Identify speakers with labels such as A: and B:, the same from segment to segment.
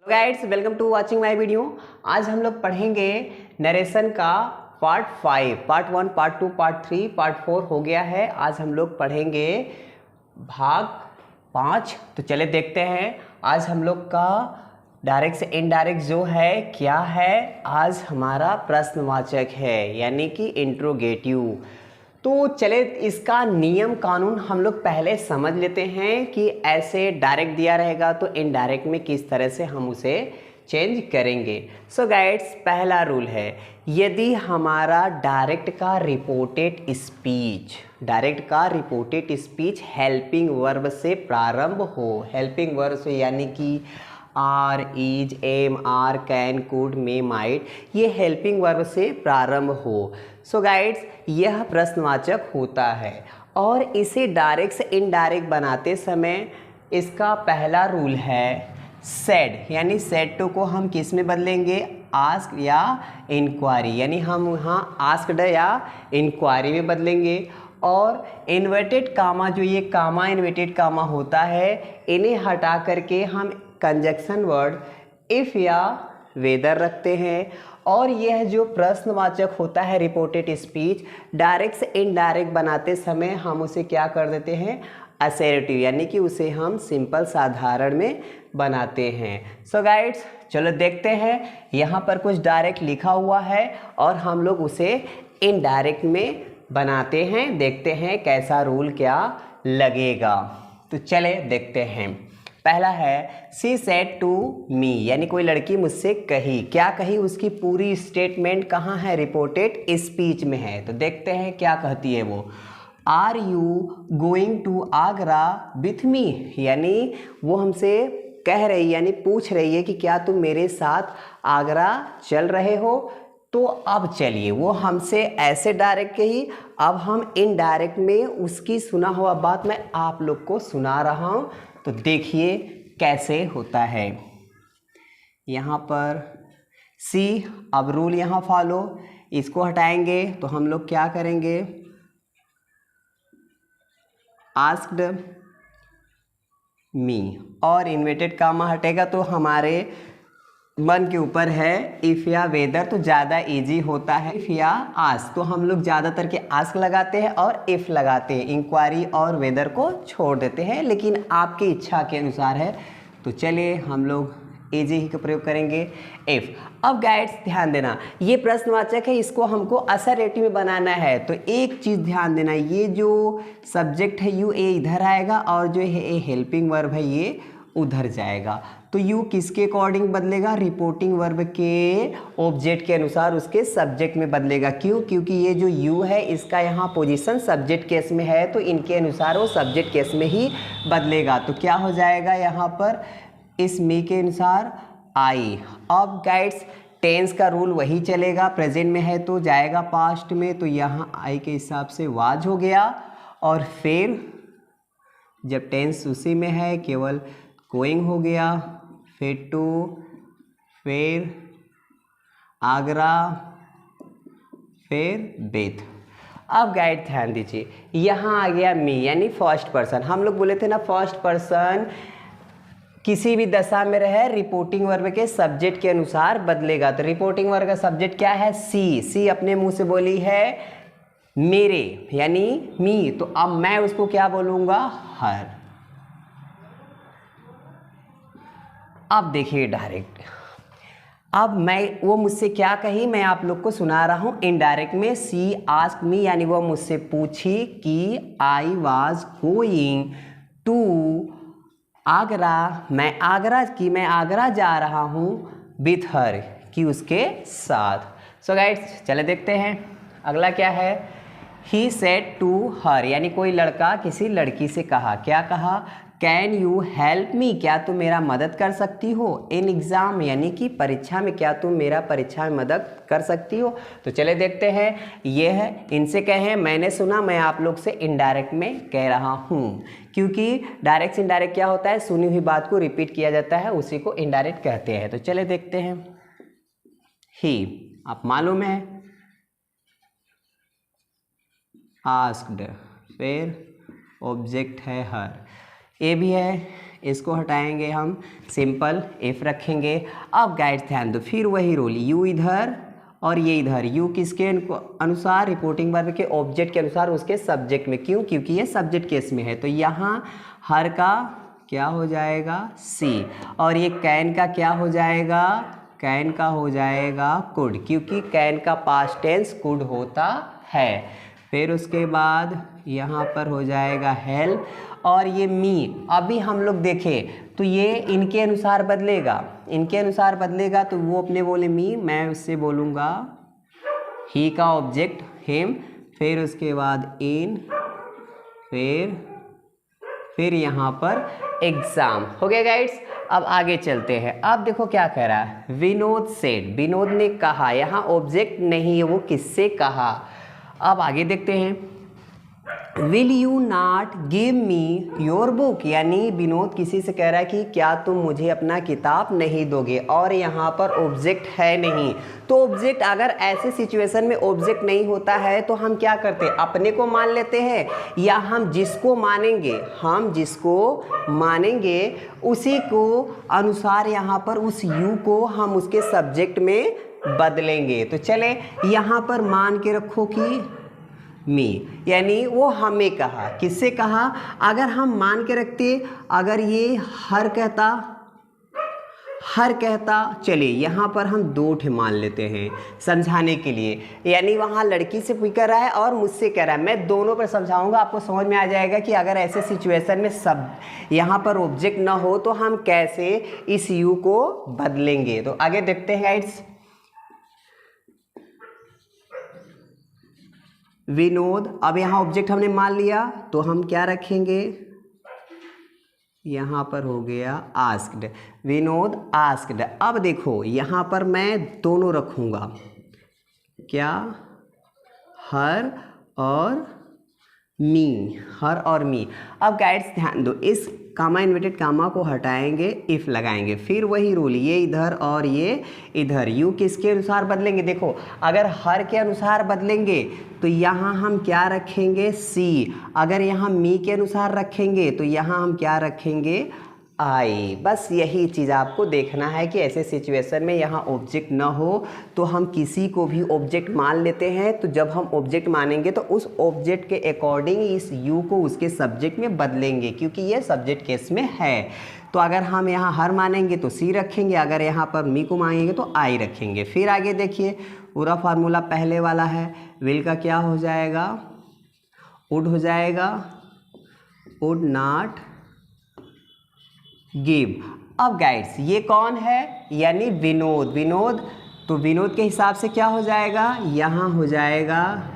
A: Guides welcome to watching my video. आज हम लोग पढ़ेंगे नरेशन का part 5, part 1, part 2, part 3, part 4 हो गया है। आज हम लोग पढ़ेंगे भाग 5। तो चले देखते हैं आज हम लोग का डायरेक्ट से इनडायरेक्ट जो है क्या है। आज हमारा प्रश्नवाचक है यानी कि इंट्रोगेटिव। तो चले इसका नियम कानून हम लोग पहले समझ लेते हैं कि ऐसे डायरेक्ट दिया रहेगा तो इनडायरेक्ट में किस तरह से हम उसे चेंज करेंगे। सो गाइड्स, पहला रूल है यदि हमारा डायरेक्ट का रिपोर्टेड स्पीच हेल्पिंग वर्ब से प्रारंभ हो, हेल्पिंग वर्ब से यानी कि are, is, am, are, can, could, may, might, ये हेल्पिंग वर्ब से प्रारंभ हो। सो गाइड्स, यह प्रश्नवाचक होता है और इसे डायरेक्ट से इनडायरेक्ट बनाते समय इसका पहला रूल है सेड, यानी सेड टू को हम किस में बदलेंगे, आस्क या इंक्वायरी, यानी हम यहाँ आस्क्ड या इंक्वायरी में बदलेंगे। और इन्वर्टेड कामा, जो ये कामा इन्वर्टेड कामा होता है, इन्हें हटा करके हम कंजक्शन वर्ड इफ़ या वेदर रखते हैं। और यह जो प्रश्नवाचक होता है रिपोर्टेड स्पीच, डायरेक्ट से इनडायरेक्ट बनाते समय हम उसे क्या कर देते हैं, असर्टिव, यानी कि उसे हम सिंपल साधारण में बनाते हैं। सो गाइड्स, चलो देखते हैं। यहाँ पर कुछ डायरेक्ट लिखा हुआ है और हम लोग उसे इनडायरेक्ट में बनाते हैं, देखते हैं कैसा रूल क्या लगेगा। तो चले देखते हैं। पहला है सी सेड टू मी, यानी कोई लड़की मुझसे कही, क्या कही, उसकी पूरी स्टेटमेंट कहाँ है, रिपोर्टेड स्पीच में है। तो देखते हैं क्या कहती है वो। Are you going to Agra with me, यानी वो हमसे कह रही, यानी पूछ रही है कि क्या तुम मेरे साथ आगरा चल रहे हो। तो अब चलिए, वो हमसे ऐसे डायरेक्ट कही, अब हम इनडायरेक्ट में उसकी सुना हुआ बात मैं आप लोग को सुना रहा हूँ। तो देखिए कैसे होता है। यहाँ पर सी, अब रूल यहाँ फॉलो, इसको हटाएंगे तो हम लोग क्या करेंगे, आस्क्ड मी, और इन्वर्टेड कामा हटेगा तो हमारे मन के ऊपर है इफ़ या वेदर, तो ज़्यादा इजी होता है। इफ़ या आस्क तो हम लोग ज़्यादातर के आस्क लगाते हैं और इफ़ लगाते हैं, इंक्वायरी और वेदर को छोड़ देते हैं, लेकिन आपकी इच्छा के अनुसार है। तो चलिए हम लोग इजी ही का प्रयोग करेंगे, इफ़। अब गाइड्स ध्यान देना, ये प्रश्नवाचक है, इसको हमको असर्टिव में बनाना है। तो एक चीज़ ध्यान देना, ये जो सब्जेक्ट है यू, ए इधर आएगा और जो है ए हेल्पिंग वर्ब है ये उधर जाएगा। तो यू किसके अकॉर्डिंग बदलेगा, रिपोर्टिंग वर्ब के ऑब्जेक्ट के अनुसार उसके सब्जेक्ट में बदलेगा। क्यों, क्योंकि ये जो यू है इसका यहाँ पोजीशन सब्जेक्ट केस में है, तो इनके अनुसार वो सब्जेक्ट केस में ही बदलेगा। तो क्या हो जाएगा यहाँ पर, इस मी के अनुसार आई। अब गाइड्स टेंस का रूल वही चलेगा, प्रेजेंट में है तो जाएगा पास्ट में, तो यहाँ आई के हिसाब से वाज हो गया। और फिर जब टेंस उसी में है केवल गोइंग हो गया, फिर टू, फिर आगरा, फिर बेथ। अब गाइड ध्यान दीजिए, यहाँ आ गया मी, यानी फर्स्ट पर्सन। हम लोग बोले थे ना फर्स्ट पर्सन किसी भी दशा में रहे रिपोर्टिंग वर्ब के सब्जेक्ट के अनुसार बदलेगा। तो रिपोर्टिंग वर्ब का सब्जेक्ट क्या है, सी। सी अपने मुंह से बोली है मेरे, यानी मी, तो अब मैं उसको क्या बोलूँगा, हर। अब देखिए डायरेक्ट, अब मैं, वो मुझसे क्या कही मैं आप लोग को सुना रहा हूँ इनडायरेक्ट में। सी आस्क मी, यानी वो मुझसे पूछी कि I was going to Agra, मैं आगरा जा रहा हूँ विथ हर, कि उसके साथ। सो गाइड्स चले देखते हैं अगला क्या है। ही सेड टू हर, यानी कोई लड़का किसी लड़की से कहा, क्या कहा, कैन यू हेल्प मी, क्या तुम मेरा मदद कर सकती हो, इन एग्ज़ाम, यानी कि परीक्षा में, क्या तुम मेरा परीक्षा में मदद कर सकती हो। तो चले देखते हैं, ये है इनसे कहें, मैंने सुना, मैं आप लोग से इनडायरेक्ट में कह रहा हूँ, क्योंकि डायरेक्ट से इनडायरेक्ट क्या होता है, सुनी हुई बात को रिपीट किया जाता है, उसी को इनडायरेक्ट कहते हैं। तो चले देखते हैं। ही, आप मालूम है, आस्क्ड, फिर ऑब्जेक्ट है हर, ए भी है, इसको हटाएंगे हम, सिंपल इफ रखेंगे। अब गाइड्स ध्यान दो, फिर वही रूल, यू इधर और ये इधर, यू किसके अनुसार, रिपोर्टिंग वर्ब के ऑब्जेक्ट के अनुसार उसके सब्जेक्ट में, क्यों, क्योंकि ये सब्जेक्ट केस में है। तो यहाँ हर का क्या हो जाएगा, सी, और ये कैन का क्या हो जाएगा, कैन का हो जाएगा कुड, क्योंकि कैन का पास्ट टेंस कुड होता है। फिर उसके बाद यहाँ पर हो जाएगा हेल्प, और ये मी, अभी हम लोग देखें तो ये इनके अनुसार बदलेगा, इनके अनुसार बदलेगा, तो वो अपने बोले मी, मैं उससे बोलूँगा ही का ऑब्जेक्ट हिम, फिर उसके बाद इन, फिर यहाँ पर एग्ज़ाम। हो गया गाइड्स। अब आगे चलते हैं। अब देखो क्या कह रहा है, विनोद सेड, विनोद ने कहा, यहाँ ऑब्जेक्ट नहीं है, वो किससे कहा। अब आगे देखते हैं, will you not give me your book, यानी विनोद किसी से कह रहा है कि क्या तुम मुझे अपना किताब नहीं दोगे, और यहाँ पर ऑब्जेक्ट है नहीं। तो ऑब्जेक्ट, अगर ऐसे सिचुएशन में ऑब्जेक्ट नहीं होता है तो हम क्या करते हैं, अपने को मान लेते हैं, या हम जिसको मानेंगे उसी को अनुसार यहाँ पर उस यू को हम उसके सब्जेक्ट में बदलेंगे। तो चले यहाँ पर मान के रखो कि मी, यानी वो हमें कहा, किससे कहा, अगर हम मान के रखते, अगर ये हर कहता, चलिए यहाँ पर हम दो ठे मान लेते हैं समझाने के लिए, यानी वहाँ लड़की से पूछ रहा है और मुझसे कह रहा है, मैं दोनों पर समझाऊंगा, आपको समझ में आ जाएगा कि अगर ऐसे सिचुएशन में सब यहाँ पर ऑब्जेक्ट ना हो तो हम कैसे इस यू को बदलेंगे। तो आगे देखते हैं गाइड्स। विनोद, अब यहाँ ऑब्जेक्ट हमने मान लिया तो हम क्या रखेंगे, यहाँ पर हो गया आस्क्ड, विनोद आस्क्ड। अब देखो यहाँ पर मैं दोनों रखूँगा, क्या, हर और मी, हर और मी। अब गाइड्स ध्यान दो, इस कामा इन्वर्टेड कामा को हटाएंगे, इफ लगाएंगे, फिर वही रूल, ये इधर और ये इधर, यू किसके अनुसार बदलेंगे, देखो अगर हर के अनुसार बदलेंगे तो यहाँ हम क्या रखेंगे, सी, अगर यहाँ मी के अनुसार रखेंगे तो यहाँ हम क्या रखेंगे, आई। बस यही चीज़ आपको देखना है कि ऐसे सिचुएशन में यहाँ ऑब्जेक्ट ना हो तो हम किसी को भी ऑब्जेक्ट मान लेते हैं। तो जब हम ऑब्जेक्ट मानेंगे तो उस ऑब्जेक्ट के अकॉर्डिंग इस यू को उसके सब्जेक्ट में बदलेंगे, क्योंकि ये सब्जेक्ट केस में है। तो अगर हम यहाँ हर मानेंगे तो सी रखेंगे, अगर यहाँ पर मी को मानेंगे तो आई रखेंगे। फिर आगे देखिए, पूरा फार्मूला पहले वाला है, विल का क्या हो जाएगा, वुड हो जाएगा, वुड नॉट गिव। अब गाइड्स ये कौन है, यानी विनोद, तो विनोद के हिसाब से क्या हो जाएगा, यहाँ हो जाएगा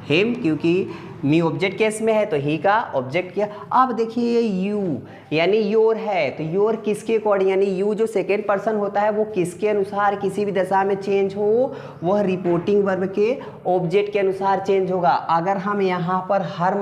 A: हिम, क्योंकि मी ऑब्जेक्ट केस में है तो ही का ऑब्जेक्ट किया। अब देखिए यू, यानी योर है, तो योर किसके अकॉर्डिंग, यानी यू जो सेकेंड पर्सन होता है वो किसके अनुसार किसी भी दशा में चेंज हो, वह रिपोर्टिंग वर्ब के ऑब्जेक्ट के अनुसार चेंज होगा। अगर हम यहाँ पर हर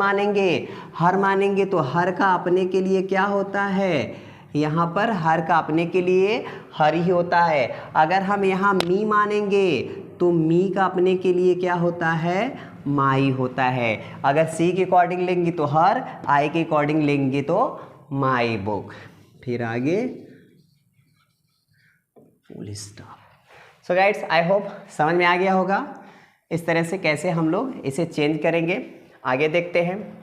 A: मानेंगे तो हर का अपने के लिए क्या होता है, यहाँ पर हर का अपने के लिए हर ही होता है। अगर हम यहाँ मी मानेंगे तो मी का अपने के लिए क्या होता है, माई होता है। अगर सी के अकॉर्डिंग लेंगे तो हर, आई के अकॉर्डिंग लेंगे तो माई बुक। फिर आगे full stop. So guides, I hope समझ में आ गया होगा इस तरह से कैसे हम लोग इसे चेंज करेंगे। आगे देखते हैं।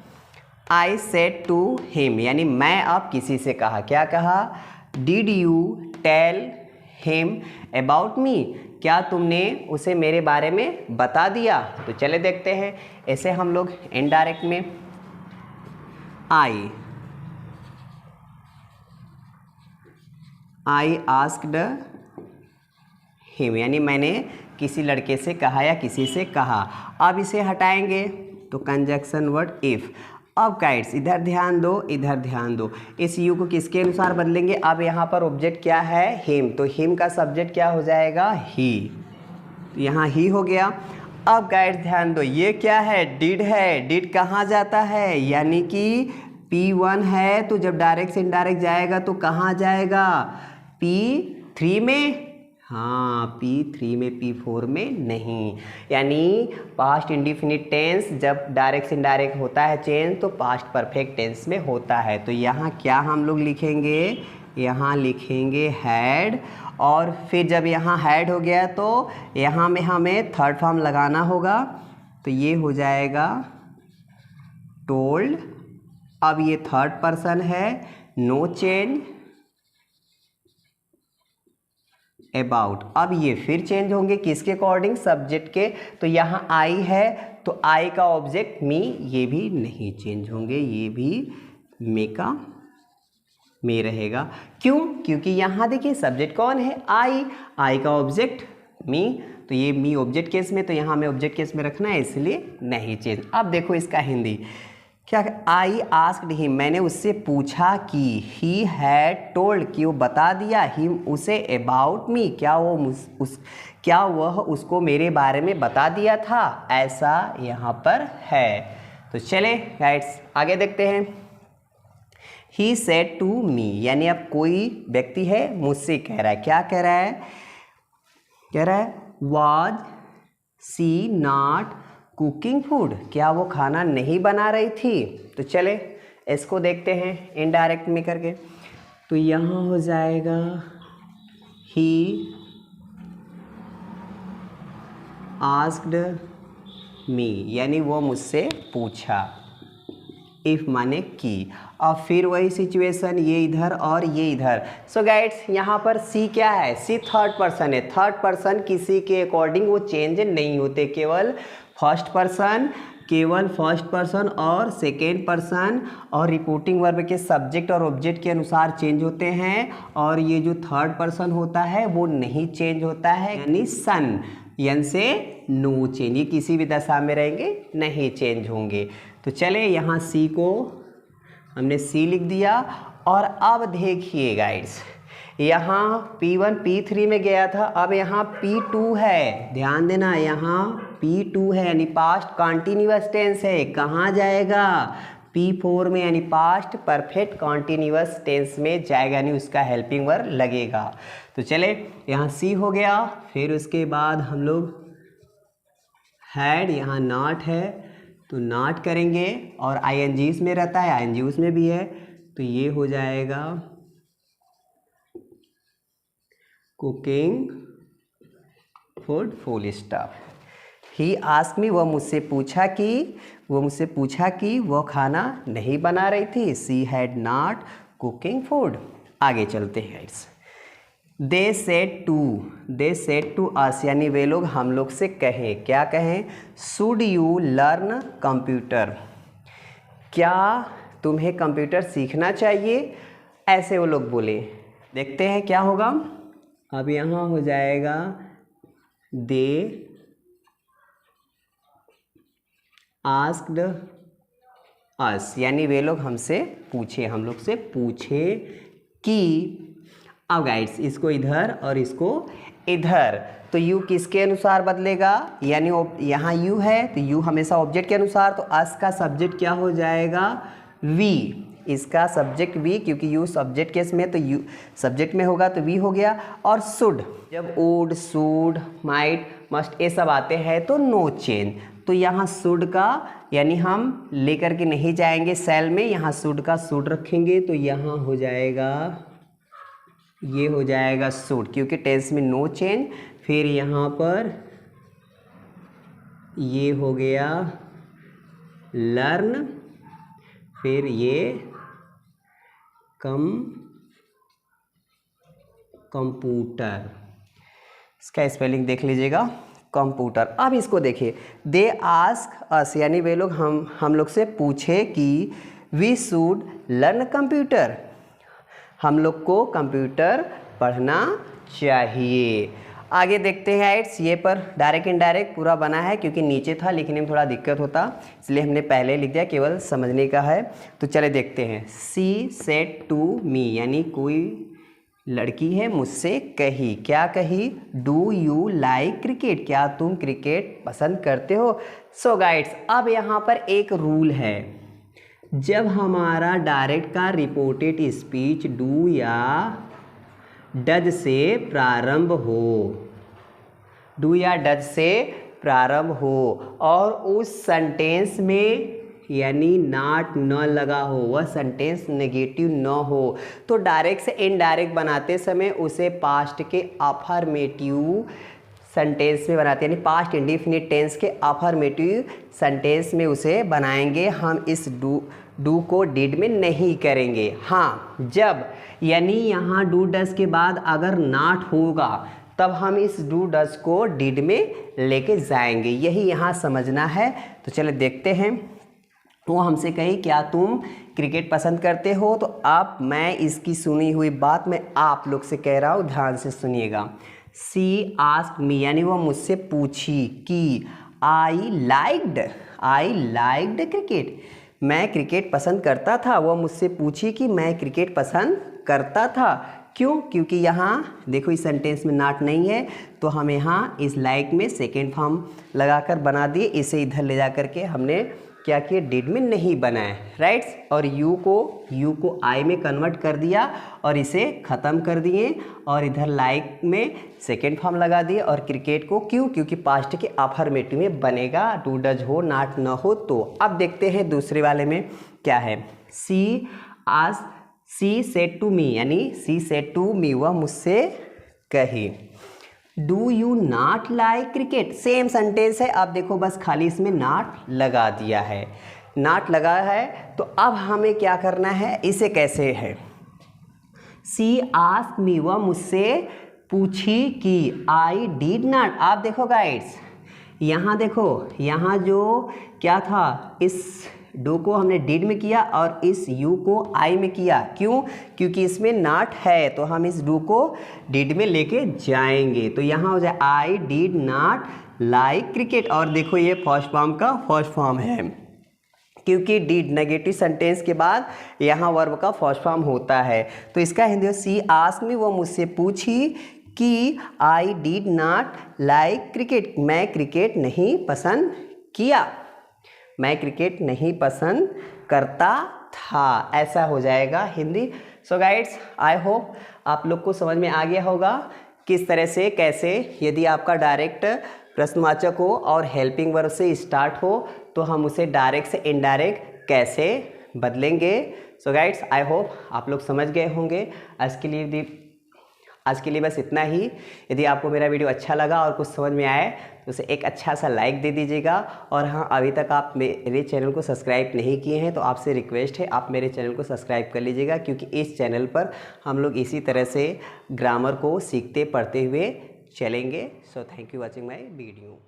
A: आई सेड टू हिम, यानी मैं अब किसी से कहा, क्या कहा, did you tell him about me, क्या तुमने उसे मेरे बारे में बता दिया। तो चले देखते हैं। ऐसे हम लोग इनडायरेक्ट में, आई आस्क्ड हिम, यानी मैंने किसी लड़के से कहा या किसी से कहा। अब इसे हटाएंगे तो कंजक्शन वर्ड इफ। अब गाइड्स इधर ध्यान दो, इस यू को किसके अनुसार बदलेंगे। अब यहाँ पर ऑब्जेक्ट क्या है, हिम, तो हिम का सब्जेक्ट क्या हो जाएगा, ही, तो यहाँ ही हो गया। अब गाइड्स ध्यान दो, ये क्या है, डिड कहाँ जाता है, यानी कि P1 है, तो जब डायरेक्ट से इनडायरेक्ट जाएगा तो कहाँ जाएगा, P3 में, हाँ P3 में P4 में नहीं, यानी पास्ट इंडिफिनिट टेंस जब डायरेक्ट से इनडायरेक्ट होता है चेंज तो पास्ट परफेक्ट टेंस में होता है। तो यहाँ क्या हम लोग लिखेंगे, यहाँ लिखेंगे हैड, और फिर जब यहाँ हैड हो गया तो यहाँ में हमें थर्ड फॉर्म लगाना होगा, तो ये हो जाएगा टोल्ड। अब ये थर्ड पर्सन है, नो चेंज, अबाउट। अब ये फिर चेंज होंगे किसके अकॉर्डिंग, सब्जेक्ट के। तो यहाँ आई है तो आई का ऑब्जेक्ट मी, ये भी नहीं चेंज होंगे, ये भी मे का मे रहेगा। क्यों, क्योंकि यहाँ देखिए सब्जेक्ट कौन है, आई का ऑब्जेक्ट मी, तो ये मी ऑब्जेक्ट केस में, तो यहाँ हमें ऑब्जेक्ट केस में रखना है, इसलिए नहीं चेंज। अब देखो इसका हिंदी क्या, आई आस्क्ड हिम, मैंने उससे पूछा कि, ही हैड टोल्ड, कि वो बता दिया, हिम उसे, अबाउट मी, क्या वह उसको मेरे बारे में बता दिया था, ऐसा यहाँ पर है। तो चले गाइड्स आगे देखते हैं। ही सेड टू मी, यानी अब कोई व्यक्ति है मुझसे कह रहा है, क्या कह रहा है, कह रहा है was she not cooking food, क्या वो खाना नहीं बना रही थी। तो चले इसको देखते हैं इनडायरेक्ट में करके। तो यहाँ हो जाएगा ही आस्क्ड मी, यानी वो मुझसे पूछा, इफ माने की। अब फिर वही सिचुएशन, ये इधर और ये इधर। सो गाइड्स यहाँ पर सी क्या है, सी थर्ड पर्सन है। थर्ड पर्सन किसी के अकॉर्डिंग वो चेंज नहीं होते, केवल फर्स्ट पर्सन और सेकेंड पर्सन और रिपोर्टिंग वर्ब के सब्जेक्ट और ऑब्जेक्ट के अनुसार चेंज होते हैं। और ये जो थर्ड पर्सन होता है वो नहीं चेंज होता है, यानी सन, यन से नो चेंज, ये किसी भी दशा में रहेंगे नहीं चेंज होंगे। तो चले यहाँ सी को हमने सी लिख दिया। और अब देखिए गाइड्स, यहाँ P1 P3 में गया था, अब यहाँ P2 है, ध्यान देना यहाँ P2 है, यानी पास्ट कॉन्टिन्यूअस टेंस है। कहाँ जाएगा, P4 में, यानी पास्ट परफेक्ट कॉन्टिन्यूअस टेंस में जाएगा, यानी उसका हेल्पिंग वर्ब लगेगा। तो चले यहाँ सी हो गया। फिर उसके बाद हम लोग हैड, यहाँ नॉट है तो नॉट करेंगे, और ING में रहता है, ING उसमें भी है, तो ये हो जाएगा cooking food full stop. He asked me, वह मुझसे पूछा कि वह खाना नहीं बना रही थी, she had not cooking food. आगे चलते हैं guides. They said to us, यानी वे लोग हम लोग से कहें, क्या कहें, शुड यू लर्न कंप्यूटर, क्या तुम्हें कंप्यूटर सीखना चाहिए, ऐसे वो लोग बोले। देखते हैं क्या होगा। अब यहाँ हो जाएगा दे आस्क्ड अस, यानी वे लोग हमसे पूछे, हम लोग से पूछे कि। अब गाइड्स इसको इधर और इसको इधर, तो यू किसके अनुसार बदलेगा, यानी यहाँ यू है तो यू हमेशा ऑब्जेक्ट के अनुसार, तो अस का सब्जेक्ट क्या हो जाएगा, वी, इसका सब्जेक्ट वी, क्योंकि यू सब्जेक्ट केस में, तो यू सब्जेक्ट में होगा तो वी हो गया। और शुड, जब वुड, शुड, माइट, मस्ट ये सब आते हैं तो नो चेंज। तो यहाँ शुड का, यानी हम लेकर के नहीं जाएंगे सेल में, यहाँ शुड का शुड रखेंगे, तो यहाँ हो जाएगा, ये हो जाएगा शुड, क्योंकि टेंस में नो चेंज। फिर यहाँ पर ये हो गया लर्न, फिर ये कंप्यूटर, इसका स्पेलिंग देख लीजिएगा, कंप्यूटर। अब इसको देखिए, दे आस्क अस, यानी वे लोग हम लोग से पूछे कि वी शुड लर्न कंप्यूटर, हम लोग को कंप्यूटर पढ़ना चाहिए। आगे देखते हैं गाइड्स, ये पर डायरेक्ट इनडायरेक्ट पूरा बना है, क्योंकि नीचे था लिखने में थोड़ा दिक्कत होता, इसलिए हमने पहले लिख दिया, केवल समझने का है। तो चले देखते हैं। सी सेड टू मी, यानी कोई लड़की है मुझसे कही, क्या कही, डू यू लाइक क्रिकेट, क्या तुम क्रिकेट पसंद करते हो। सो गाइड्स अब यहाँ पर एक रूल है, जब हमारा डायरेक्ट का रिपोर्टेड स्पीच डू या डज से प्रारंभ हो, डू या डज से प्रारंभ हो और उस सेंटेंस में यानी नॉट न लगा हो, वह सेंटेंस नेगेटिव न हो, तो डायरेक्ट से इनडायरेक्ट बनाते समय उसे पास्ट के अफर्मेटिव सेंटेंस में बनाते हैं, यानी पास्ट इंडेफिनिट टेंस के अफर्मेटिव सेंटेंस में उसे बनाएंगे। हम इस डू को डिड में नहीं करेंगे। हाँ, जब यानी यहाँ डू डज के बाद अगर नॉट होगा तब हम इस डू डज को डिड में लेके जाएंगे, यही यहाँ समझना है। तो चलो देखते हैं। वो हमसे कही क्या तुम क्रिकेट पसंद करते हो, तो अब मैं इसकी सुनी हुई बात मैं आप लोग से कह रहा हूँ, ध्यान से सुनिएगा। सी आस्क्ड मी, यानी वो मुझसे पूछी कि आई लाइक्ड क्रिकेट, मैं क्रिकेट पसंद करता था। वो मुझसे पूछी कि मैं क्रिकेट पसंद करता था। क्यों? क्योंकि यहाँ देखो इस सेंटेंस में नॉट नहीं है, तो हम यहाँ इस लाइक में सेकेंड फॉर्म लगाकर बना दिए। इसे इधर ले जा करके हमने क्या किया, डिड में नहीं बनाए, राइट्स। और यू को आई में कन्वर्ट कर दिया और इसे ख़त्म कर दिए और इधर लाइक में सेकेंड फॉर्म लगा दिए और क्रिकेट को क्यों, क्योंकि पास्ट के अफर्मेटिव में बनेगा, डू डज हो नॉट न हो। तो अब देखते हैं दूसरे वाले में क्या है। सी सेड टू मी, यानी सी सेड टू मी, वह मुझसे कही do you not like cricket, same sentence है। अब देखो बस खाली इसमें नॉट लगा दिया है, नॉट लगा है। तो अब हमें क्या करना है, इसे कैसे है, सी आस्क्ड मी, वह मुझसे पूछी कि आई डिड नॉट। आप देखो गाइड्स, यहाँ देखो, यहाँ जो क्या था, इस डू को हमने डिड में किया और इस यू को आई में किया। क्यों? क्योंकि इसमें नॉट है, तो हम इस डू को डिड में लेके जाएंगे। तो यहाँ हो जाए I did not like cricket. और देखो ये फर्स्ट फॉर्म का फर्स्ट फॉर्म है, क्योंकि डिड नेगेटिव सेंटेंस के बाद यहाँ वर्ब का फर्स्ट फॉर्म होता है। तो इसका हिंदी सी आस्क्ड मी, वो मुझसे पूछी कि I did not like cricket, मैं क्रिकेट नहीं पसंद किया, मैं क्रिकेट नहीं पसंद करता था, ऐसा हो जाएगा हिंदी। सो गाइड्स, आई होप आप लोग को समझ में आ गया होगा किस तरह से कैसे यदि आपका डायरेक्ट प्रश्नवाचक हो और हेल्पिंग वर्ब से स्टार्ट हो तो हम उसे डायरेक्ट से इनडायरेक्ट कैसे बदलेंगे। सो गाइड्स, आई होप आप लोग समझ गए होंगे। आज के लिए बस इतना ही। यदि आपको मेरा वीडियो अच्छा लगा और कुछ समझ में आए तो उसे एक अच्छा सा लाइक दे दीजिएगा। और हाँ, अभी तक आप मेरे चैनल को सब्सक्राइब नहीं किए हैं तो आपसे रिक्वेस्ट है आप मेरे चैनल को सब्सक्राइब कर लीजिएगा, क्योंकि इस चैनल पर हम लोग इसी तरह से ग्रामर को सीखते पढ़ते हुए चलेंगे। So thank you watching my video.